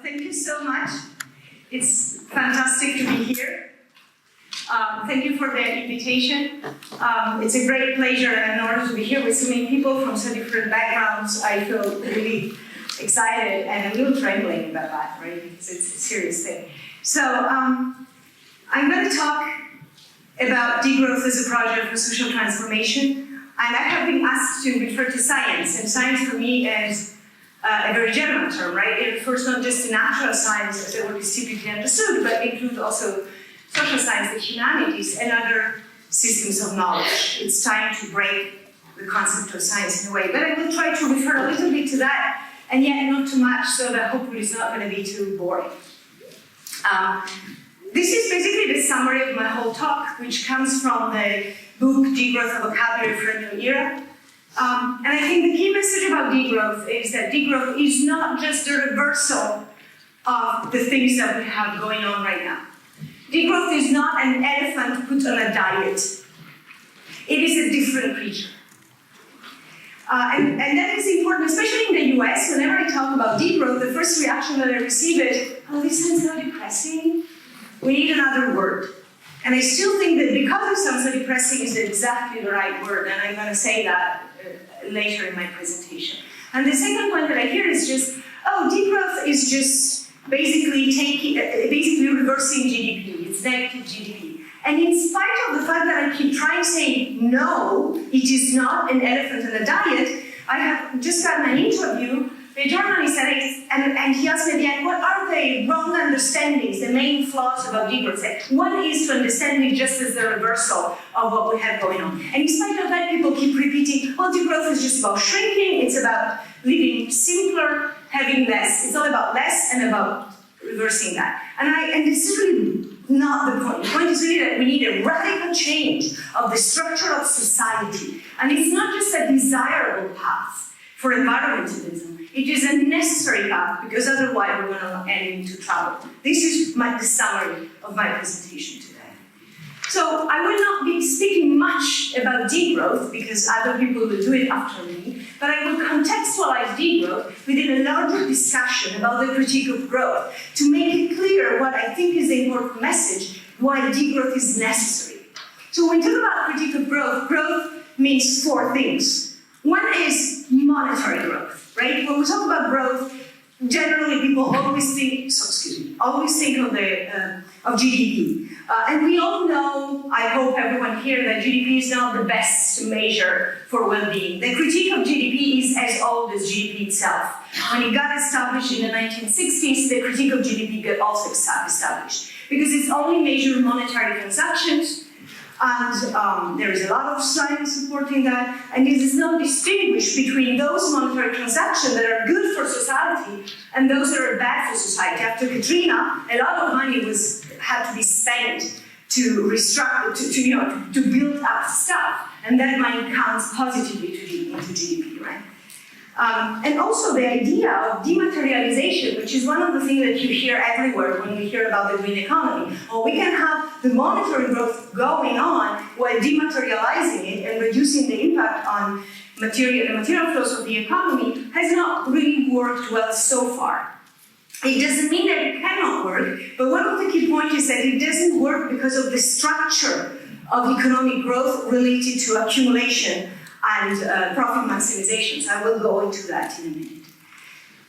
Thank you so much. It's fantastic to be here. Thank you for the invitation. It's a great pleasure and an honor to be here with so many people from so different backgrounds. I feel really excited and a little trembling about that, right? Because it's a serious thing. So I'm going to talk about degrowth as a project for social transformation. And I have been asked to refer to science, and science for me is a very general term, right? It refers not just to natural science as it would be typically understood, but includes also social science, the humanities, and other systems of knowledge. It's time to break the concept of science in a way. But I will try to refer a little bit to that, and yet not too much, so that hopefully it's not going to be too boring. This is basically the summary of my whole talk, which comes from the book Degrowth, a Vocabulary for a New Era. And I think the key message about degrowth is that degrowth is not just a reversal of the things that we have going on right now. Degrowth is not an elephant put on a diet. It is a different creature. And that is important, especially in the US. Whenever I talk about degrowth, the first reaction that I receive is, oh, this sounds so depressing. We need another word. And I still think that because it sounds so depressing is exactly the right word, and I'm going to say that later in my presentation. And the second point that I hear is just, oh, degrowth is just basically reversing GDP. It's negative GDP. And in spite of the fact that I keep trying to say, no, it is not an elephant on a diet, I have just gotten an interview. The journalist said, and he asked me again, what are the wrong understandings, the main flaws about degrowth? One is to understand it just as the reversal of what we have going on. And in spite of that, people keep repeating, well, degrowth is just about shrinking, it's about living simpler, having less. It's all about less and about reversing that. And this is really not the point. The point is really that we need a radical change of the structure of society. And it's not just a desirable path for environmentalism. It is a necessary path, because otherwise we're going to end into trouble. This is the summary of my presentation today. So I will not be speaking much about degrowth, because other people will do it after me, but I will contextualize degrowth within a larger discussion about the critique of growth, to make it clear what I think is the important message, why degrowth is necessary. So when we talk about critique of growth, growth means four things. One is monetary growth, right? When we talk about growth, generally people always think of GDP. And we all know, I hope everyone here, that GDP is not the best measure for well-being. The critique of GDP is as old as GDP itself. When it got established in the 1960s, the critique of GDP got also established, because it's only measured monetary transactions. And there is a lot of science supporting that, and it is not distinguished between those monetary transactions that are good for society and those that are bad for society. After Katrina, a lot of money had to be spent to to build up stuff, and that money counts positively into GDP, right? And also the idea of dematerialization, which is one of the things that you hear everywhere when we hear about the green economy. Or we can have the monetary growth going on while dematerializing it and reducing the impact on the material flows of the economy, has not really worked well so far. It doesn't mean that it cannot work, but one of the key points is that it doesn't work because of the structure of economic growth related to accumulation and profit maximization. So I will go into that in a minute.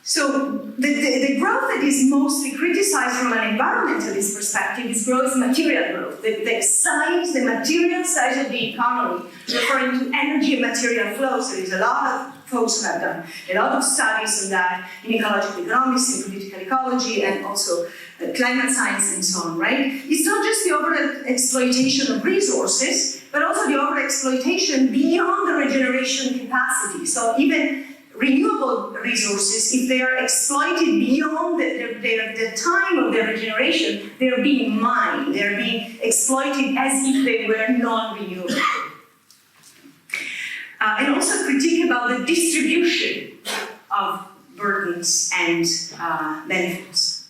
So the growth that is mostly criticized from an environmentalist perspective is material growth. The material size of the economy, referring to energy and material flows. There is a lot of folks who have done a lot of studies on that in ecological economics, in political ecology, and also climate science and so on, right? It's not just the over-exploitation of resources, but also the over-exploitation beyond the regeneration capacity. So even renewable resources, if they are exploited beyond the time of their regeneration, they're being mined, they're being exploited as if they were non-renewable. And also critique about the distribution of burdens and benefits.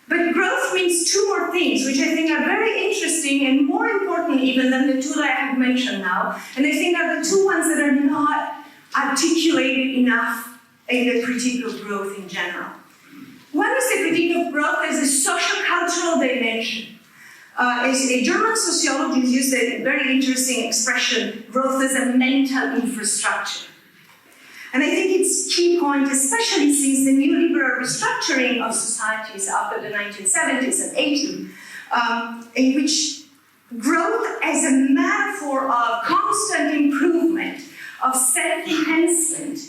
But growth means two more things, which I think are very interesting and more important even than the two that I have mentioned now. And I think are the two ones that are not articulated enough in the critique of growth in general. One is the critique social dimension. A German sociologist used a very interesting expression, growth as a mental infrastructure. And I think it's a key point, especially since the neoliberal restructuring of societies after the 1970s and 80s, in which growth as a metaphor of constant improvement, of self-enhancement,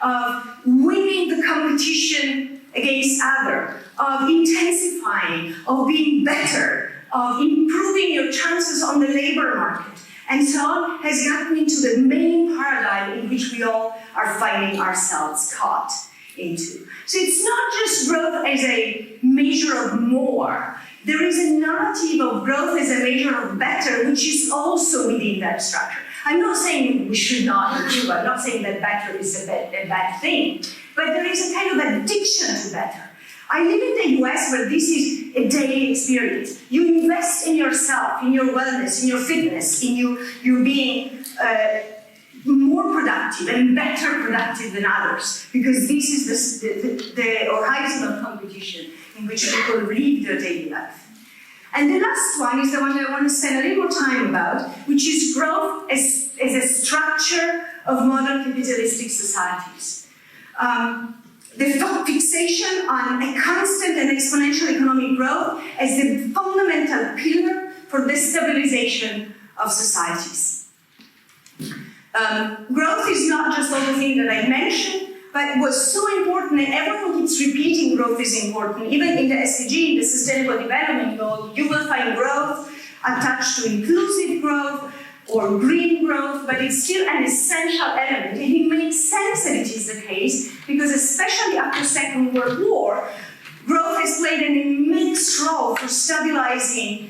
of winning the competition against others, of intensifying, of being better, of improving your chances on the labor market, and so on, has gotten into the main paradigm in which we all are finding ourselves caught into. So it's not just growth as a measure of more. There is a narrative of growth as a measure of better, which is also within that structure. I'm not saying we should not improve. I'm not saying that better is a bad thing, but there is a kind of addiction to better. I live in the US where this is a daily experience. You invest in yourself, in your wellness, in your fitness, in you being more productive and better productive than others, because this is the horizon of competition in which people live their daily life. And the last one is the one that I want to spend a little more time about, which is growth as a structure of modern capitalistic societies. The fixation on a constant and exponential economic growth as the fundamental pillar for the stabilization of societies. Growth is not just all the things that I mentioned, but what's so important, and everyone keeps repeating growth is important. Even in the SDG, the Sustainable Development Goal, you will find growth attached to inclusive growth or green growth, but it's still an essential element. And it makes sense that it is the case, because especially after Second World War, growth has played an immense role for stabilizing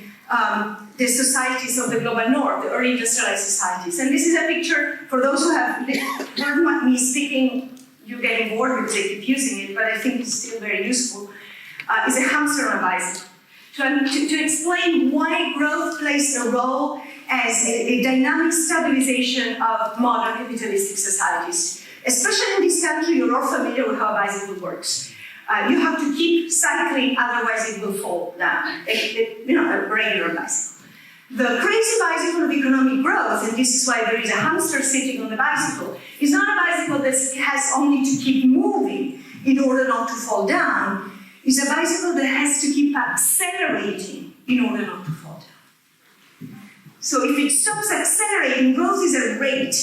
the societies of the global north, the early industrialized societies. And this is a picture, for those who have heard me speaking, you're getting bored because I keep using it, but I think it's still very useful, is a hamster on a bicycle. To explain why growth plays a role as a dynamic stabilization of modern capitalistic societies. Especially in this country, you're all familiar with how a bicycle works. You have to keep cycling, otherwise it will fall down. A regular bicycle. The crazy bicycle of economic growth, and this is why there is a hamster sitting on the bicycle, is not a bicycle that has only to keep moving in order not to fall down. It's a bicycle that has to keep accelerating in order not to fall down. So if it stops accelerating, growth is a rate,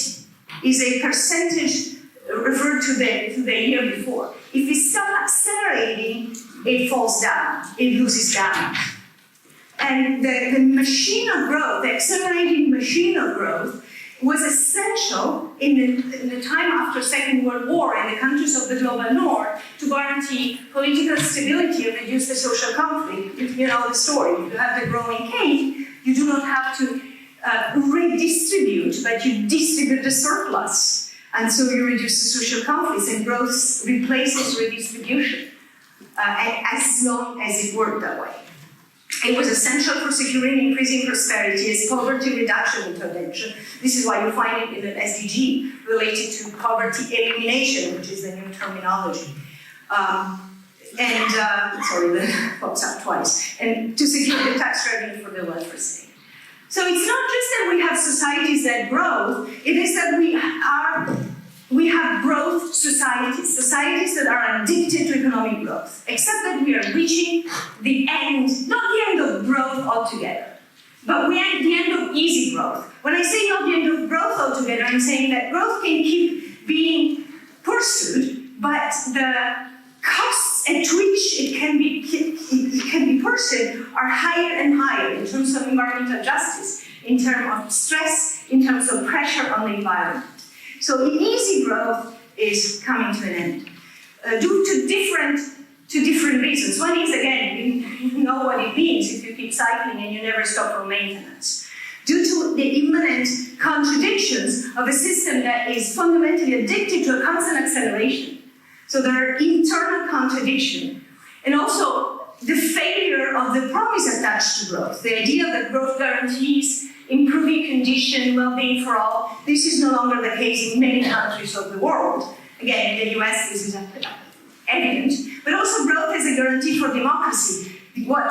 is a percentage referred to the year before. If it stops accelerating, it falls down, it loses ground. And the machine of growth, the accelerating machine of growth, was essential in the time after Second World War in the countries of the global north to guarantee political stability and reduce the social conflict. You know the story. If you have the growing cake, you do not have to redistribute, but you distribute the surplus. And so you reduce the social conflicts, and growth replaces redistribution as long as it worked that way. It was essential for securing increasing prosperity as poverty reduction intervention. This is why you find it in an SDG related to poverty elimination, which is the new terminology. Sorry, that pops up twice. And to secure the tax revenue for the welfare state. So it's not just that we have societies that grow, it is that we have growth societies, societies that are addicted to economic growth, except that we are reaching the end, not the end of growth altogether, but we are at the end of easy growth. When I say not the end of growth altogether, I'm saying that growth can keep being pursued, but the costs at which it can be pursued are higher and higher in terms of environmental justice, in terms of stress, in terms of pressure on the environment. So easy growth is coming to an end due to different reasons. One is, again, you know what it means if you keep cycling and you never stop for maintenance. Due to the immanent contradictions of a system that is fundamentally addicted to a constant acceleration. So there are internal contradictions. And also the failure of the promise attached to growth. The idea that growth guarantees improving condition, well-being for all. This is no longer the case in many countries of the world. Again, in the US, this is evident. But also growth is a guarantee for democracy. what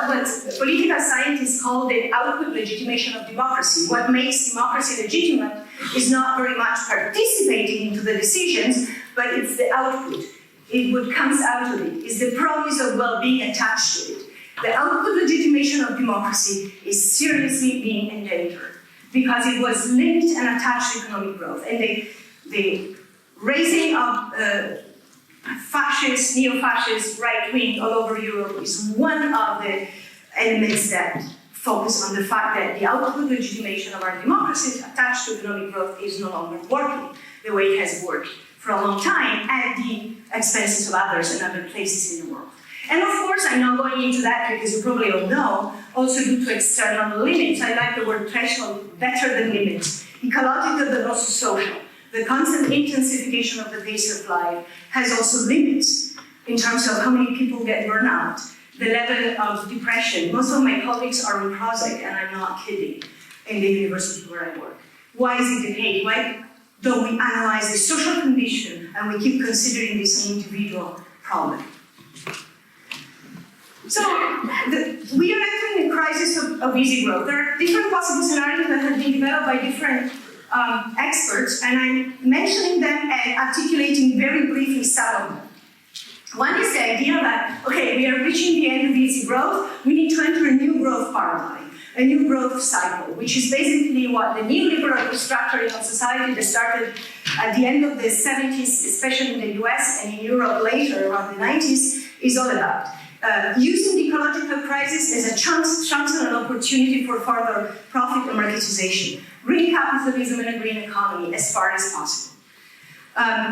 political scientists call the output legitimation of democracy. What makes democracy legitimate is not very much participating into the decisions, but it's the output. What comes out of it is the promise of well-being attached to it. The output legitimation of democracy is seriously being endangered because it was linked and attached to economic growth. And the raising of fascist, neo-fascist, right-wing all over Europe is one of the elements that focus on the fact that the output legitimation of our democracies attached to economic growth is no longer working the way it has worked for a long time at the expenses of others and other places in the world. And of course, I'm not going into that because you probably all know, also due to external limits. I like the word threshold better than limits. Ecological but also social. The constant intensification of the pace of life has also limits in terms of how many people get burnout, the level of depression. Most of my colleagues are on Prozac, and I'm not kidding, in the university where I work. Why is it the case? Why don't we analyze the social condition and we keep considering this an individual problem? So, we are entering a crisis of easy growth. There are different possible scenarios that have been developed by different experts, and I'm mentioning them and articulating very briefly some of them. One is the idea that, okay, we are reaching the end of easy growth, we need to enter a new growth paradigm, a new growth cycle, which is basically what the neoliberal restructuring of society that started at the end of the 70s, especially in the US and in Europe later, around the 90s, is all about. Using the ecological crisis as a chance and an opportunity for further profit and marketization. Green capitalism and a green economy as far as possible.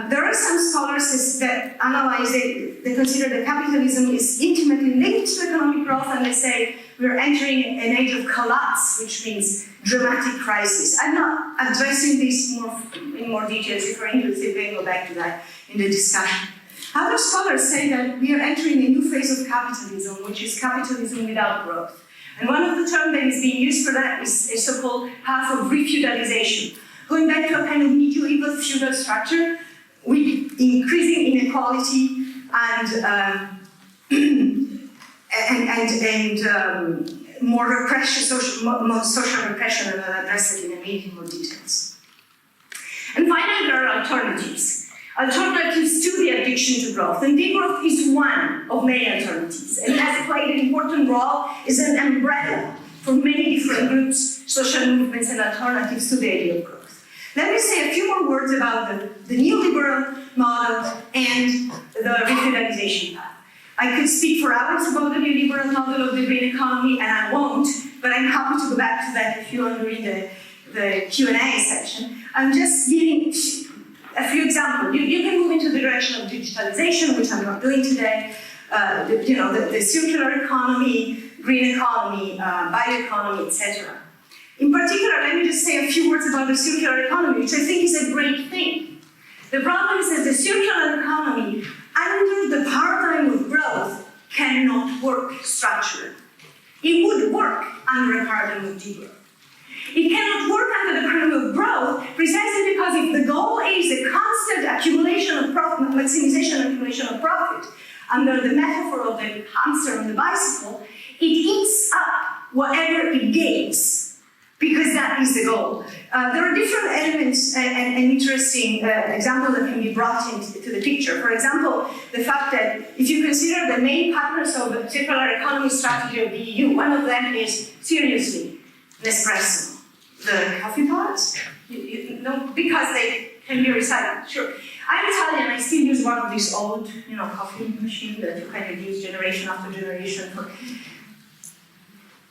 There are some scholars that analyze it, they consider that capitalism is intimately linked to economic growth, and they say we're entering an age of collapse, which means dramatic crisis. I'm not addressing this in more details. If you're interested, we can go back to that in the discussion. Other scholars say that we are entering a new phase of capitalism, which is capitalism without growth. And one of the terms that is being used for that is a so-called path of refeudalization, going back to a kind of medieval feudal structure with increasing inequality and more repression, social repression, and I'll address it in a minute in more details. And finally, there are alternatives. Alternatives to the addiction to growth. And degrowth is one of many alternatives. And it has played an important role as an umbrella for many different groups, social movements, and alternatives to the idea of growth. Let me say a few more words about the neoliberal model and the refeudalization path. I could speak for hours about the neoliberal model of the green economy, and I won't, but I'm happy to go back to that if you want during the Q&A section. I'm just giving a few examples. You can move into the direction of digitalization, which I'm not doing today. The circular economy, green economy, bioeconomy, etc. In particular, let me just say a few words about the circular economy, which I think is a great thing. The problem is that the circular economy, under the paradigm of growth, cannot work structurally. It would work under a paradigm of degrowth. It cannot work under the paradigm of growth precisely because if the goal is the constant accumulation of profit, maximization and accumulation of profit, under the metaphor of the hamster on the bicycle, it eats up whatever it gains, because that is the goal. There are different elements and interesting examples that can be brought into the picture. For example, the fact that if you consider the main partners of the circular economy strategy of the EU, one of them is, seriously, Nespresso. The coffee pods? No, because they can be recycled, sure. I'm Italian, I still use one of these old, coffee machines that you kind of use generation after generation for.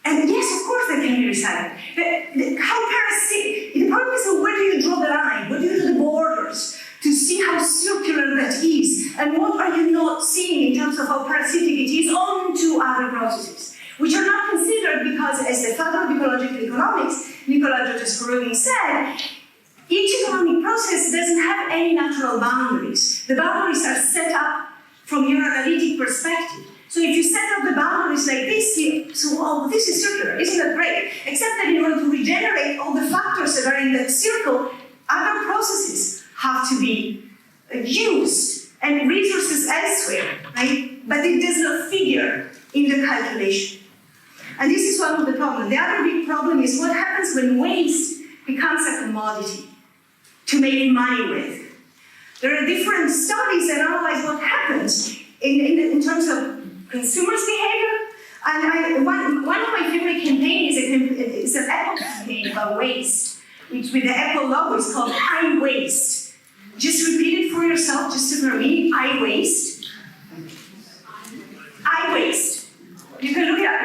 And yes, of course they can be recycled. But the problem is, where do you draw the line? Where do you do the borders to see how circular that is? And what are you not seeing in terms of how parasitic it is onto other processes, which are not considered because, as the father of ecological economics, Nicola Georgescu said, each economic process doesn't have any natural boundaries. The boundaries are set up from your analytic perspective. So if you set up the boundaries like this, this is circular, isn't that great? Except that in order to regenerate all the factors that are in that circle, other processes have to be used and resources elsewhere, right? But it does not figure in in the calculation. And this is one of the problems. The other big problem is what happens when waste becomes a commodity to make money with. There are different studies that analyze what happens in terms of consumers' behavior. And one of my favorite campaigns is an Apple campaign about waste, which with the Apple logo is called I Waste. Just repeat it for yourself, just for me. I waste. I waste. You can look it up.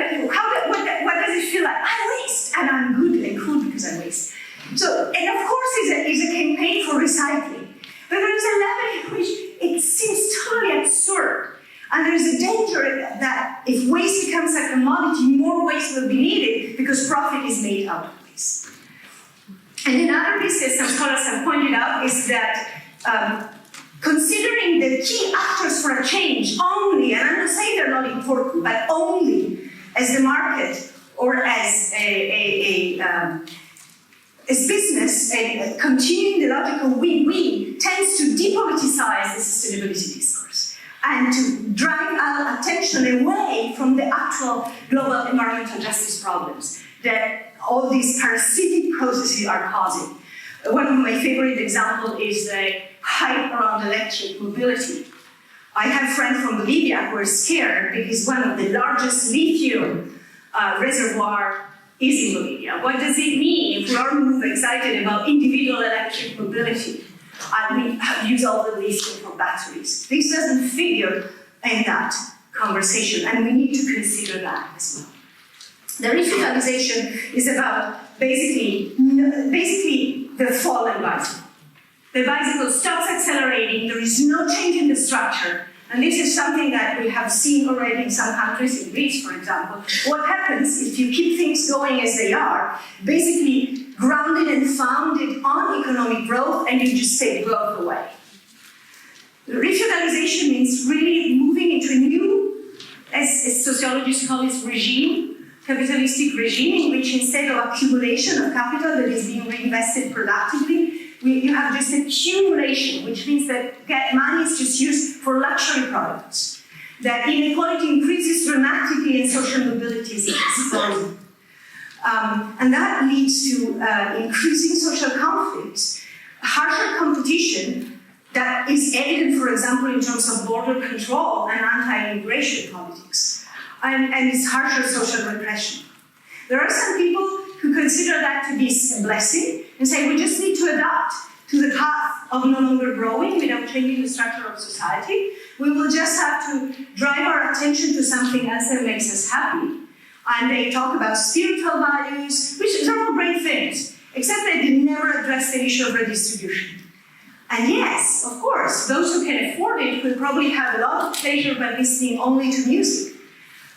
What does it feel like? I waste, and I'm good and cool because I waste. So, and of course, it's a campaign for recycling. But there's a level in which it seems totally absurd. And there's a danger that if waste becomes a commodity, more waste will be needed because profit is made out of waste. And another risk, as some scholars have pointed out, is that considering the key actors for a change only, and I'm not saying they're not important, but only as the market or as business, and continuing the logical win-win tends to depoliticize the sustainability discourse and to drive our attention away from the actual global environmental justice problems that all these parasitic processes are causing. One of my favorite examples is the hype around electric mobility. I have friends from Bolivia who are scared because one of the largest lithium reservoir is in Bolivia. What does it mean if we are excited about individual electric mobility and we have used all the lithium for batteries? This doesn't figure in that conversation, and we need to consider that as well. The revitalization is about basically the fallen bicycle. The bicycle stops accelerating, there is no change in the structure, and this is something that we have seen already in some countries, in Greece, for example. What happens if you keep things going as they are, basically grounded and founded on economic growth, and you just take growth away? The revitalization means really moving into a new, as sociologists call it, regime, capitalistic regime, in which instead of accumulation of capital that is being reinvested productively, you have just accumulation, which means that money is just used for luxury products. That inequality increases dramatically and social mobility is exploding. And that leads to increasing social conflicts, harsher competition that is evident, for example, in terms of border control and anti-immigration politics, and it's harsher social repression. There are some people who consider that to be a blessing and say we just need to adapt to the path of no longer growing without changing the structure of society. We will just have to drive our attention to something else that makes us happy. And they talk about spiritual values, which are all great things, except that they never address the issue of redistribution. And yes, of course, those who can afford it will probably have a lot of pleasure by listening only to music.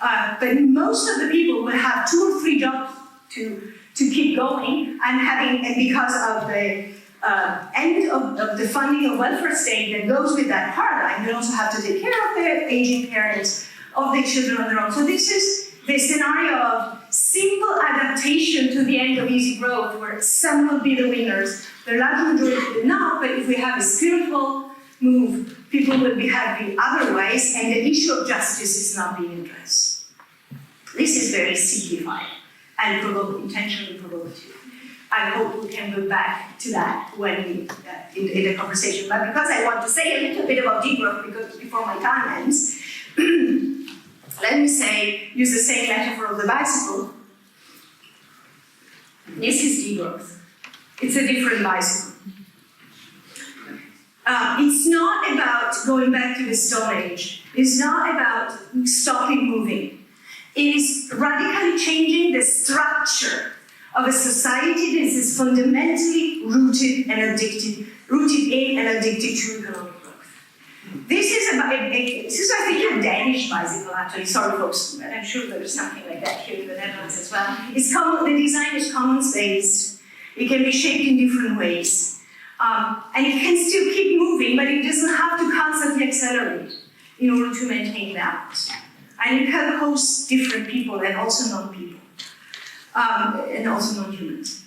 But most of the people will have 2 or 3 jobs to keep going, and because of the end of the funding of welfare state that goes with that paradigm, they also have to take care of their aging parents, of their children on their own. So this is the scenario of simple adaptation to the end of easy growth, where some will be the winners, the large majority will not, but if we have a spiritual move, people will be happy otherwise, and the issue of justice is not being addressed. This is very simplified and intentionally provocative. I hope we can go back to that when we, in the conversation. But because I want to say a little bit about degrowth before my time ends, let me use the same metaphor of the bicycle. This is degrowth. It's a different bicycle. It's not about going back to the Stone Age. It's not about stopping moving. It is radically changing the structure of a society that is fundamentally rooted in and addicted to economic growth. This is I think a Danish bicycle, actually. Sorry, folks, but I'm sure there's something like that here in the Netherlands as well. The design is commons-based. It can be shaped in different ways. And it can still keep moving, but it doesn't have to constantly accelerate in order to maintain balance. And it can host different people and also non-people, and also non-humans.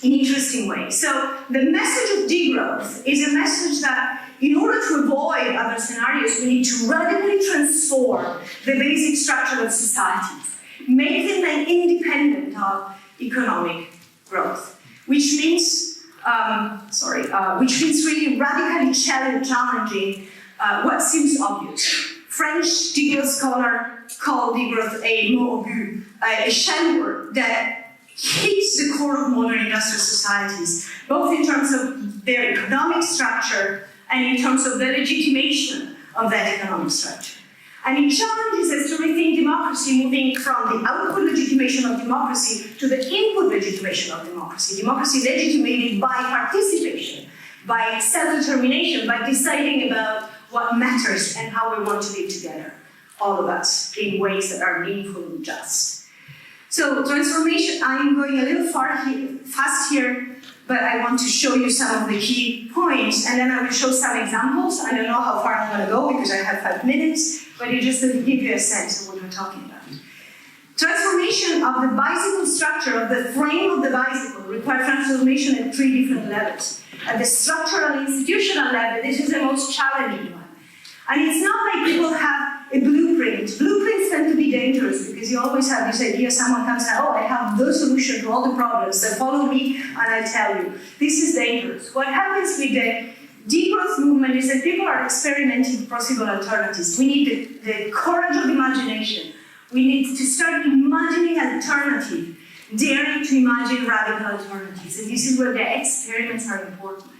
in interesting ways. So the message of degrowth is a message that in order to avoid other scenarios, we need to radically transform the basic structure of societies, make them independent of economic growth, which means really radically challenging what seems obvious. French degrowth scholar called degrowth a mot aigu, a shell word that hits the core of modern industrial societies, both in terms of their economic structure and in terms of the legitimation of that economic structure. And it challenges us to rethink democracy, moving from the output legitimation of democracy to the input legitimation of democracy. Democracy legitimated by participation, by self-determination, by deciding about what matters and how we want to live together, all of us, in ways that are meaningful and just. So transformation, I'm going a little fast here, but I want to show you some of the key points, and then I will show some examples. I don't know how far I'm going to go because I have 5 minutes, but it just to give you a sense of what we're talking about. Transformation of the bicycle structure, of the frame of the bicycle, requires transformation at 3 different levels. At the structural and institutional level, this is the most challenging one. And it's not like people have a blueprint. Blueprints tend to be dangerous because you always have this idea, someone comes and, oh, I have the solution to all the problems, so follow me and I tell you. This is dangerous. What happens with the degrowth movement is that people are experimenting with possible alternatives. We need the courage of imagination. We need to start imagining alternative, daring to imagine radical alternatives. And this is where the experiments are important.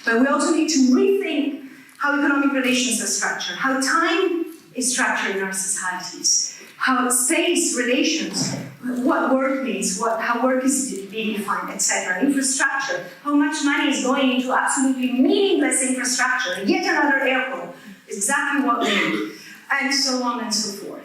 But we also need to rethink how economic relations are structured, how time is structured in our societies, how space relations, what work means, how work is being defined, etc. Infrastructure, how much money is going into absolutely meaningless infrastructure, yet another airport, exactly what we need, and so on and so forth.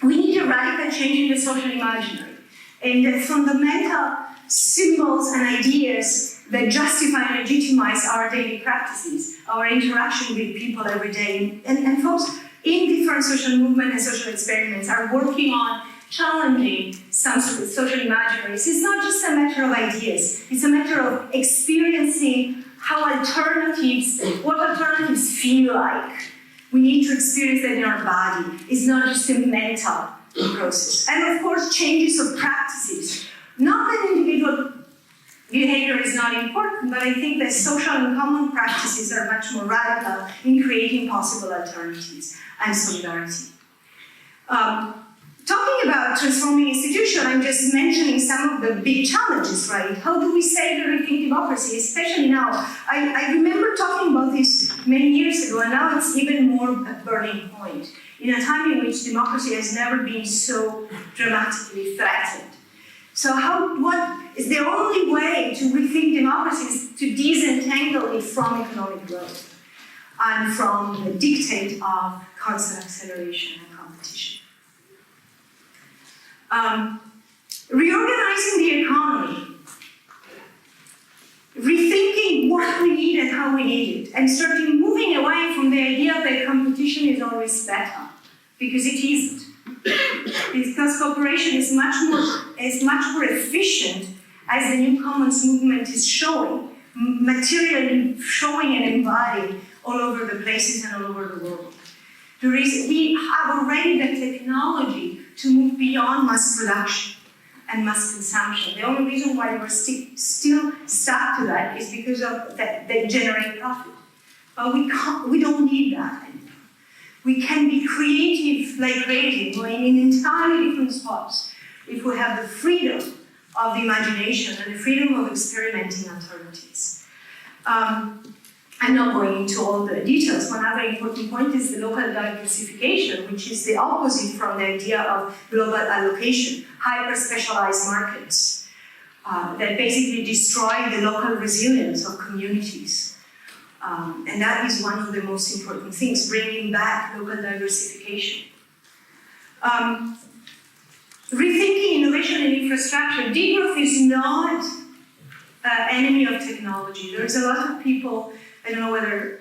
We need a radical change in the social imaginary, and the fundamental symbols and ideas that justify and legitimize our daily practices, our interaction with people every day. And folks in different social movements and social experiments are working on challenging some sort of social imaginaries. It's not just a matter of ideas, it's a matter of experiencing what alternatives feel like. We need to experience that in our body. It's not just a mental process. And of course, changes of practices. Not that individual behavior is not important, but I think that social and common practices are much more radical in creating possible alternatives and solidarity. Talking about transforming institutions, I'm just mentioning some of the big challenges, right? How do we say to rethink democracy, especially now? I remember talking about this many years ago, and now it's even more a burning point, in a time in which democracy has never been so dramatically threatened. So what is the only way to rethink democracy is to disentangle it from economic growth and from the dictate of constant acceleration and competition. Reorganizing the economy, rethinking what we need and how we need it, and starting moving away from the idea that competition is always better, because it isn't. Because cooperation is much more efficient, as the New Commons movement is showing, materially showing and embodying all over the places and all over the world. We have already the technology to move beyond mass production and mass consumption. The only reason why we're still stuck to that is because of that they generate profit. But we don't need that anymore. We can be creative, going in entirely different spots if we have the freedom of the imagination and the freedom of experimenting alternatives. I'm not going into all the details. One other important point is the local diversification, which is the opposite from the idea of global allocation, hyper-specialized markets that basically destroy the local resilience of communities. And that is one of the most important things, bringing back local diversification. Rethinking innovation and infrastructure. Degrowth is not an enemy of technology. There's a lot of people, I don't know whether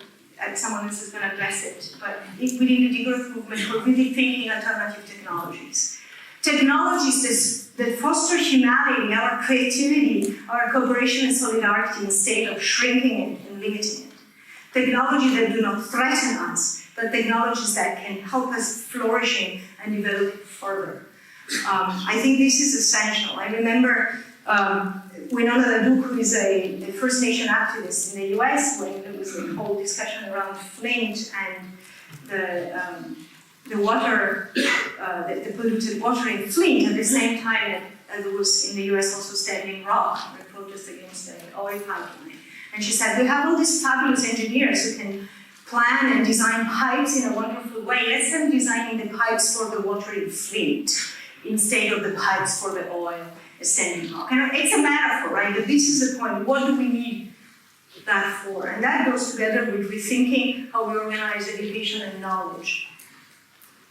someone else is going to address it, but within the degrowth movement, we're really thinking alternative technologies. Technologies that foster humanity, our creativity, our cooperation and solidarity instead of shrinking it and limiting it. Technologies that do not threaten us, but technologies that can help us flourishing and develop further. I think this is essential. I remember Winona who is a First Nation activist in the US, when there was a whole discussion around Flint and the water, the polluted water in Flint, at the same time as there was in the US also Standing Rock, a protest against the oil pipeline. And she said, we have all these fabulous engineers who can plan and design pipes in a wonderful way. Let's them designing the pipes for the water in Flint instead of the pipes for the oil at Standing Rock. And it's a metaphor, right? But this is the point. What do we need that for? And that goes together with rethinking how we organize education and knowledge.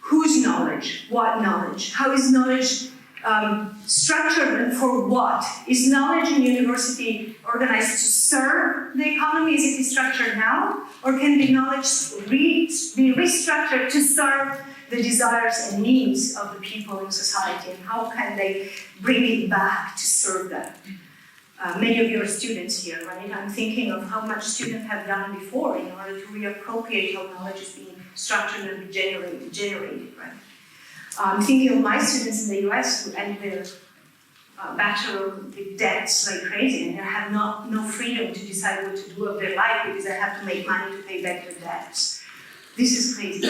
Whose knowledge? What knowledge? How is knowledge structured and for what? Is knowledge in university organized to serve the economy as it is structured now? Or can the knowledge be restructured to serve the desires and needs of the people in society? And how can they bring it back to serve them? Many of you are students here, right? I'm thinking of how much students have done before in order to reappropriate how knowledge is being structured and generated, right? I'm thinking of my students in the US who end their bachelor with debts like crazy, and they have no freedom to decide what to do with their life because they have to make money to pay back their debts. This is crazy.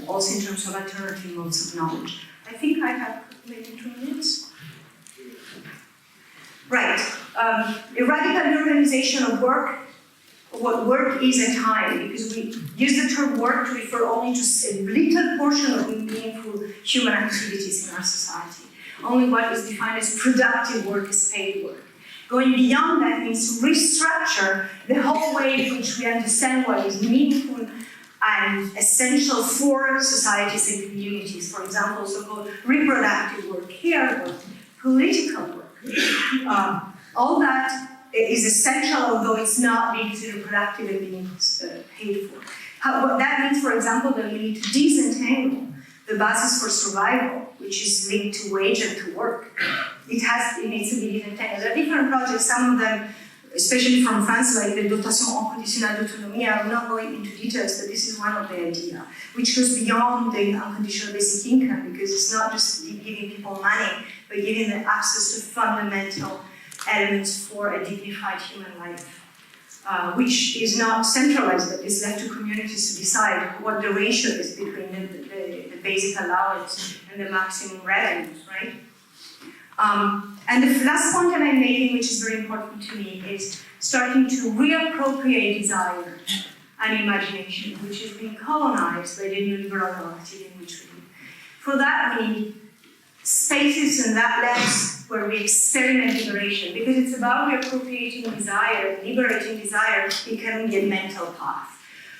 Also in terms of alternative modes of knowledge. I think I have maybe 2 minutes. Right. A radical reorganization of work, what work is and time, because we use the term work to refer only to a little portion of meaningful human activities in our society. Only what is defined as productive work is paid work. Going beyond that means to restructure the whole way in which we understand what is meaningful and essential for societies and communities. For example, so-called reproductive work, care work, political work. All that is essential, although it's not being considered productive and being paid for. What that means, for example, that we need to disentangle the basis for survival, which is linked to wage and to work. It needs to be disentangled. There are different projects, some of them, especially from France, like the dotation inconditionnelle d'autonomie. I'm not going into details, but this is one of the ideas, which goes beyond the unconditional basic income, because it's not just giving people money, but giving them access to fundamental elements for a dignified human life, which is not centralized, but is left to communities to decide what the ratio is between the basic allowance and the maximum revenues, right? And the last point that I'm making, which is very important to me, is starting to reappropriate desire and imagination, which is being colonized by the neoliberal narrative in which we live. For that, we need spaces and labs where we experiment liberation, because it's about reappropriating desire, liberating desire, it can be a mental path.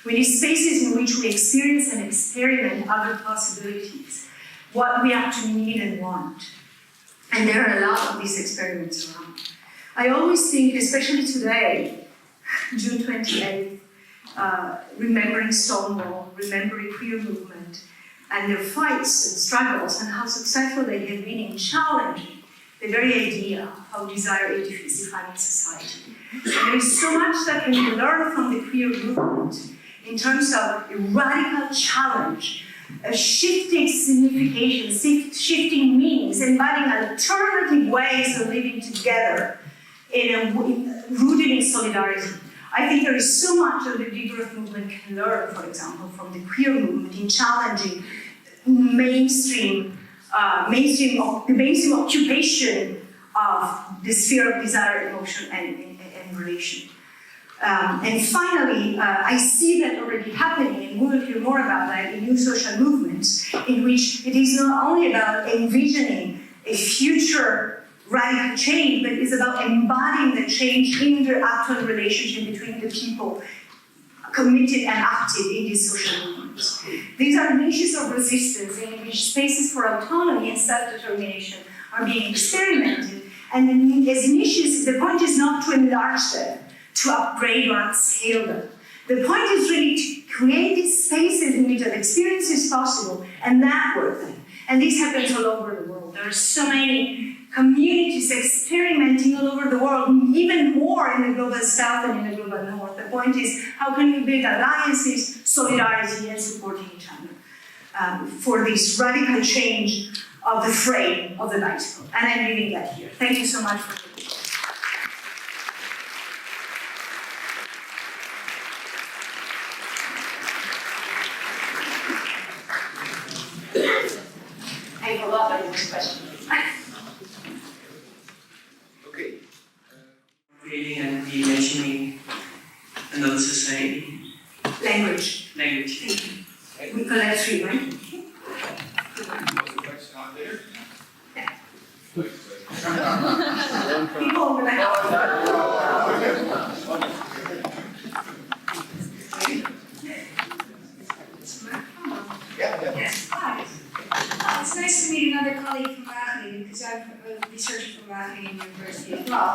We need spaces in which we experience and experiment other possibilities, what we actually need and want. And there are a lot of these experiments around. I always think, especially today, June 28th, remembering Stonewall, remembering queer movement, and their fights and struggles, and how successful they have been in challenging the very idea of how desire is defined society. And there is so much that can be learned from the queer movement in terms of a radical challenge, a shifting signification, shifting meanings, embodying alternative ways of living together, rooted in solidarity. I think there is so much that the Degrowth movement can learn, for example, from the queer movement in challenging mainstream occupation of the sphere of desire, emotion, and relation. And finally, I see that already happening, and we will hear more about that in new social movements, in which it is not only about envisioning a future radical change, but it's about embodying the change in the actual relationship between the people committed and active in these social movements. These are niches of resistance in which spaces for autonomy and self-determination are being experimented. And as niches, the point is not to enlarge them, to upgrade or upscale them, The point is really to create these spaces in which that experience is possible and network them. And this happens all over the world. There are so many communities experimenting all over the world, even more in the global south than in the global north. The point is, how can we build alliances, solidarity, and supporting each other for this radical change of the frame of the bicycle. And I'm leaving that here. Thank you so much for listening. I forgot my next question. Okay. Creating and reimagining another society. Language. Language. Thank you. We collect 3, right? Was the question not there? Yeah. One from- People will be like, Yeah, yeah. yes, hi. It's nice to meet another colleague from Wageningen because I'm a researcher from Wageningen University as well.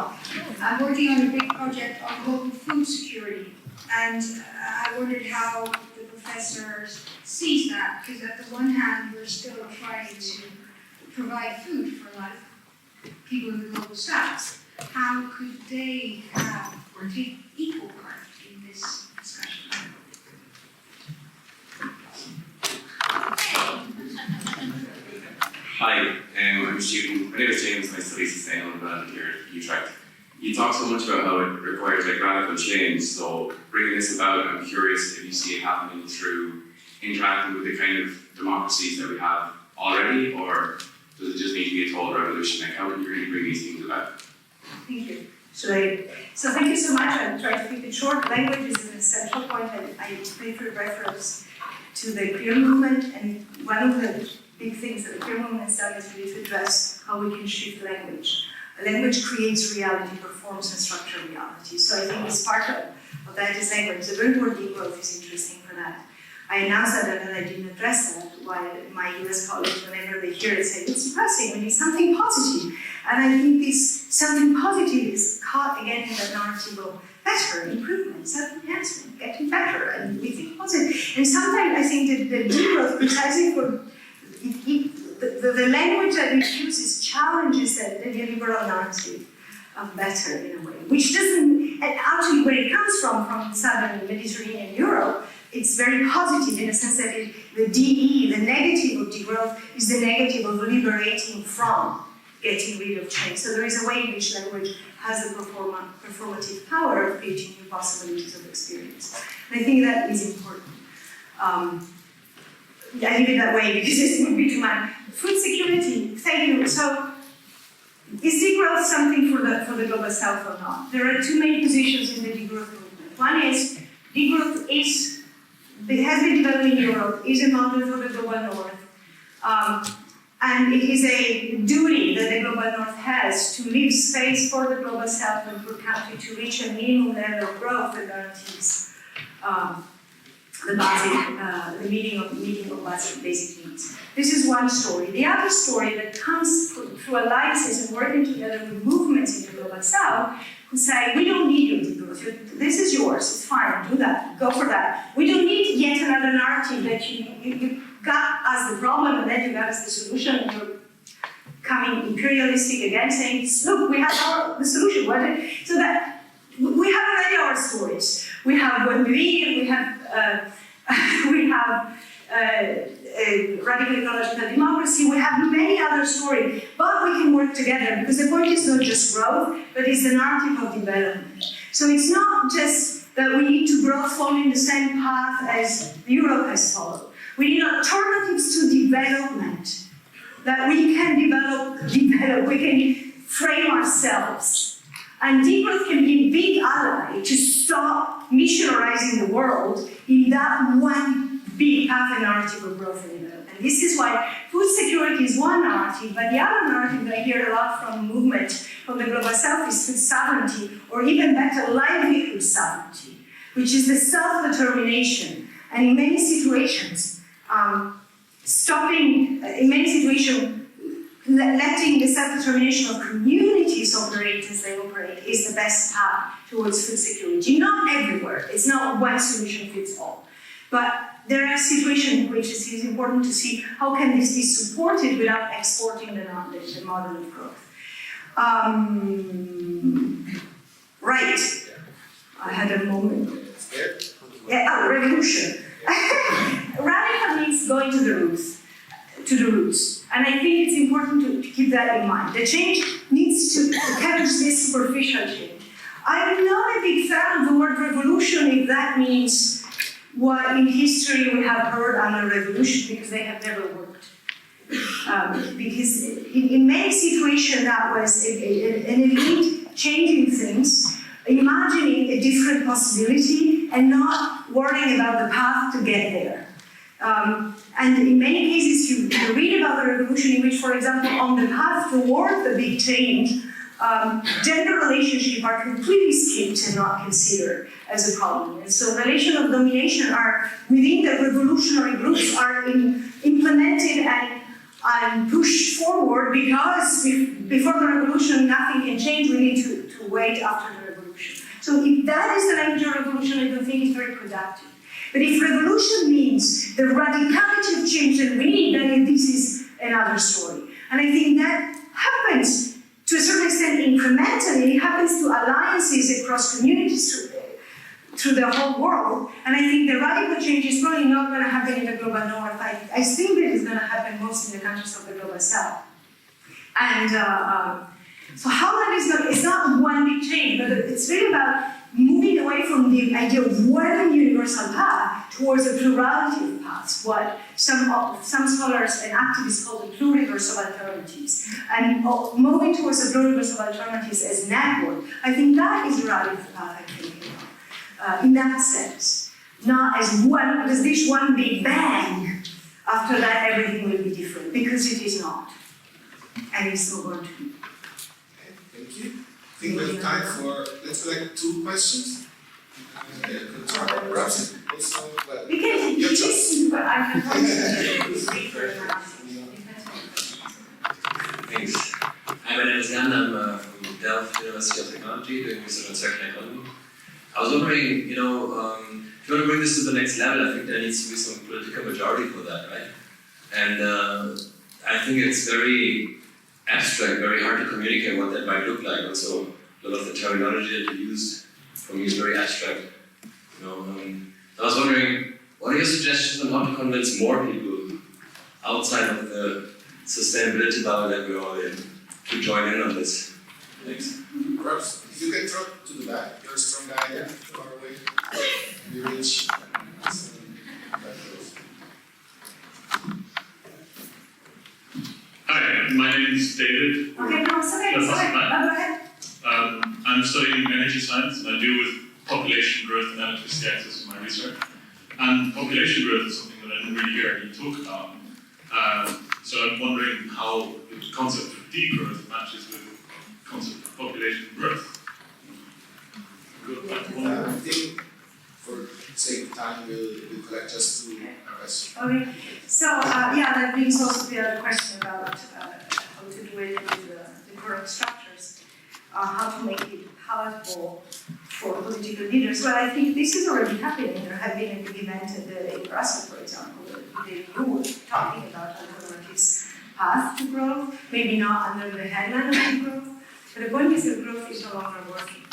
I'm working on a big project on global food security, and I wondered how the professor sees that, because at the one hand we're still trying to provide food for a lot of people in the global south. How could they have or take equal part in this discussion? Hi, I'm a student. My name is James and I study sustainable development here at Utrecht. You talk so much about how it requires like radical change, so bringing this about, I'm curious if you see it happening through interacting with the kind of democracies that we have already, or does it just need to be a total revolution? Like, how can you really bring these things about? Thank you. So thank you so much. I'll try to keep it short. Language is an essential point, and I prefer reference to the queer movement, and one of the big things that the queer movement has done is really to address how we can shift language. Language creates reality, performs and structure reality. So I think this part of that is language. The very word degrowth is interesting for that. I announced that and I didn't address that, while my US colleagues, whenever they hear it, say, it's depressing, we need something positive. And I think this something positive is caught again in the narrative of better, improvement, self-enhancement, getting better, and we think positive. And sometimes I think that the degrowth, precisely for the language that we use is challenges the neoliberal narrative of better in a way, which doesn't, and actually where it comes from southern Mediterranean Europe, it's very positive in the sense that the DE, the negative of degrowth, is the negative of liberating from getting rid of change. So there is a way in which language has the performative power of creating new possibilities of experience. And I think that is important. I leave it that way because this would be too much. Food security, thank you. So, is degrowth something for the global south or not? There are two main positions in the degrowth movement. One is degrowth has been developed in Europe, is a model for the global north. And it is a duty that the global north has to leave space for the global south and for country to reach a minimum level of growth that guarantees the meeting of basic needs. This is one story. The other story that comes through alliances and working together with movements in the global south who say, we don't need your degrowth. This is yours, it's fine, do that, go for that. We don't need yet another narrative that you got us the problem and then you got us the solution and you're coming imperialistic again saying, look, we have the solution. So that we have already our stories. We have well-being, we have radical ecological democracy, we have many other stories, but we can work together because the point is not just growth, but it's the narrative of development. So it's not just that we need to grow following the same path as Europe has followed. We need alternatives to development, that we can develop, we can frame ourselves. And degrowth can be a big ally to stop missionarizing the world in that one big path and narrative of growth and development. And this is why food security is one narrative, but the other narrative that I hear a lot from the movement from the global south is food sovereignty, or even better, livelihood sovereignty, which is the self-determination. And in many situations, letting the self-determination of communities operate as they operate is the best path towards food security. Not everywhere, it's not one solution fits all. But there are situations in which it is important to see how can this be supported without exporting the model of growth. Right, I had a moment. Revolution. Radical means going to the roots. And I think it's important to keep that in mind. The change needs to catch this superficial change. I'm not a big fan of the word revolution if that means what in history we have heard under revolution, because they have never worked. Because in many situations that was an elite changing things, imagining a different possibility and not worrying about the path to get there. And in many cases, you read about the revolution in which, for example, on the path toward the big change, gender relationships are completely skipped and not considered as a problem. And so relations of domination are, within the revolutionary groups, are implemented and pushed forward because before the revolution, nothing can change. We need to wait after the revolution. So if that is the language of revolution, I don't think it's very productive. But if revolution means the radicality of change that we need, then this is another story. And I think that happens to a certain extent incrementally. It happens to alliances across communities through the whole world. And I think the radical change is probably not going to happen in the global north. I think that it's going to happen most in the countries of the global south. And so how that is not, it's not one big change, but it's really about moving away from the idea of one universal path towards a plurality of paths, what some scholars and activists call the pluriverse of alternatives. And moving towards the pluriverse of alternatives as network, I think that is the radical path I'm thinking of. In that sense, not as one, because this one big bang, after that everything will be different, because it is not. And it's not going to be. Thank you. I think we have time for, let's collect 2 questions. Perhaps also, well, We can your choice. listen, but I can probably speak for an Thanks. Hi, my name is Jan. I'm from Delft University of Technology, doing research on circular economy. I was wondering, if you want to bring this to the next level, I think there needs to be some political majority for that, right? And I think it's very abstract, very hard to communicate what that might look like. Also, a lot of the terminology that you used for me is very abstract. I was wondering, what are your suggestions on how to convince more people outside of the sustainability bubble that we're all in to join in on this? Thanks. Perhaps if you can drop to the back, you're a strong guy, yeah, far away. You reach. Hi, my name is David. Okay, no, it's okay, Yes, it's okay. fine. Go ahead. I'm studying energy science and I deal with population growth and electricity access in my research. And population growth is something that I didn't really hear you talk about. So I'm wondering how the concept of degrowth matches with the concept of population growth. I think for sake of time, we'll collect just 2 questions. Okay, so that brings also the other question about how to do it with the current structures, how to make it palatable for political leaders. Well, I think this is already happening. There have been a big event in Brussels, for example, you were talking about alternatives path to growth, maybe not under the headline of degrowth, but the point is that growth is no longer working.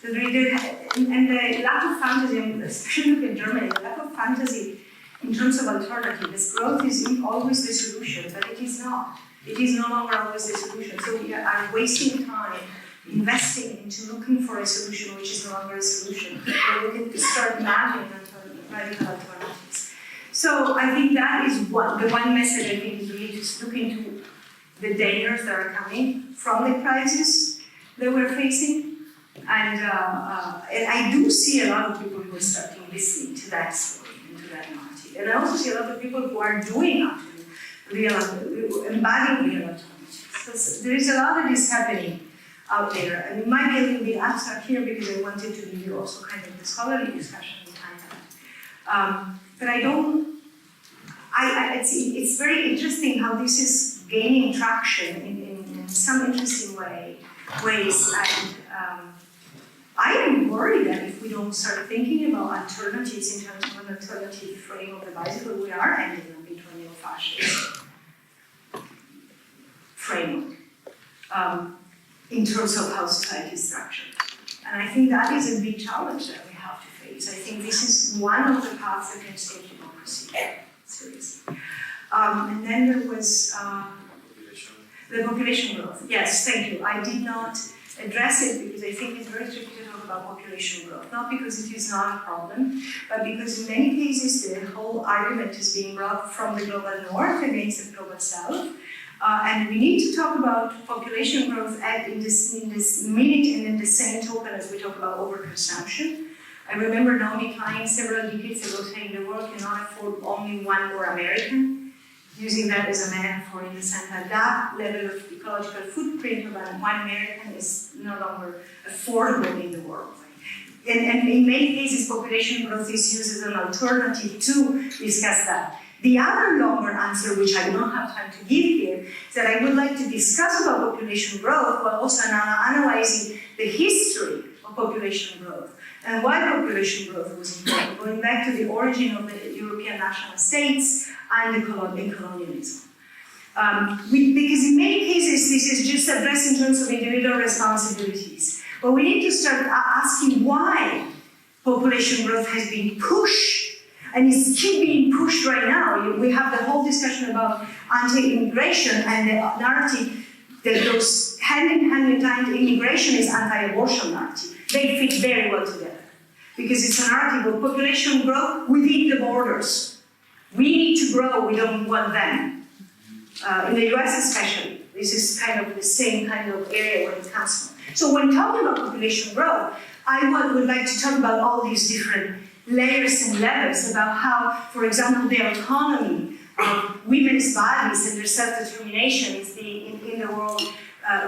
So and the lack of fantasy, especially in Germany, the lack of fantasy in terms of alternatives, growth is always the solution, but it is not. It is no longer always the solution. So we are wasting time investing into looking for a solution which is no longer a solution. We're looking to start imagining radical alternatives. So I think that is the one message I think is really just look into the dangers that are coming from the crisis that we're facing. And I do see a lot of people who are starting listening to that story and to that narrative. And I also see a lot of people who are doing actually embodying real alternatives. So there is a lot of this happening out there. And it might be a little bit abstract here because I wanted to give you also kind of the scholarly discussion behind that. But I don't, it's very interesting how this is gaining traction in some interesting ways. And I am worried that if we don't start thinking about alternatives in terms of an alternative frame of the bicycle, we are ending up into a neo-fascist framework in terms of how society is structured. And I think that is a big challenge that we have to face. I think this is one of the paths against state democracy, seriously. And then there was the population growth. Yes, thank you. I did not address it because I think it's very tricky to talk about population growth. Not because it is not a problem, but because in many cases the whole argument is being brought from the global north against the global south. And we need to talk about population growth in this minute and in the same token as we talk about overconsumption. I remember Naomi Klein several decades ago saying the world cannot afford only one more American, using that as a metaphor in the sense that that level of ecological footprint of one American is no longer affordable in the world. And in many cases, population growth is used as an alternative to discuss that. The other longer answer, which I don't have time to give here, is that I would like to discuss about population growth while also analyzing the history of population growth and why population growth was important, going back to the origin of the European national states and colonialism. Because in many cases, this is just addressed in terms of individual responsibilities. But we need to start asking why population growth has been pushed and is keep being pushed right now. We have the whole discussion about anti-immigration and the narrative that goes hand in hand with anti-immigration is anti-abortion narrative. They fit very well together because it's a narrative of population growth within the borders. We need to grow, we don't want them. In the US especially, this is kind of the same kind of area where it comes from. So when talking about population growth, I would like to talk about all these different layers and levels about how, for example, the autonomy of women's bodies and their self-determination is being in the world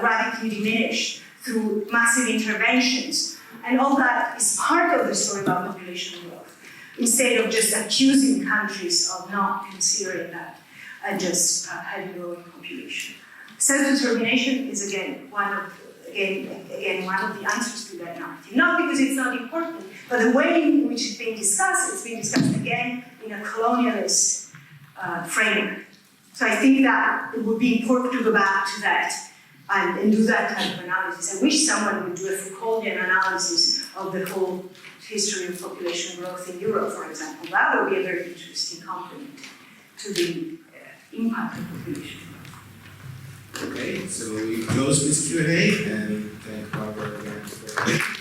radically diminished through massive interventions. And all that is part of the story about population growth, instead of just accusing countries of not considering that and just having growing population. Self-determination is again one of the answers to that narrative. Not because it's not important, but the way in which it's being discussed again in a colonialist framework. So I think that it would be important to go back to that and do that type of analysis. I wish someone would do a Foucauldian analysis of the whole history of population growth in Europe, for example. That would be a very interesting complement to the impact of population growth. Okay, so we close this Q&A and thank Barbara again for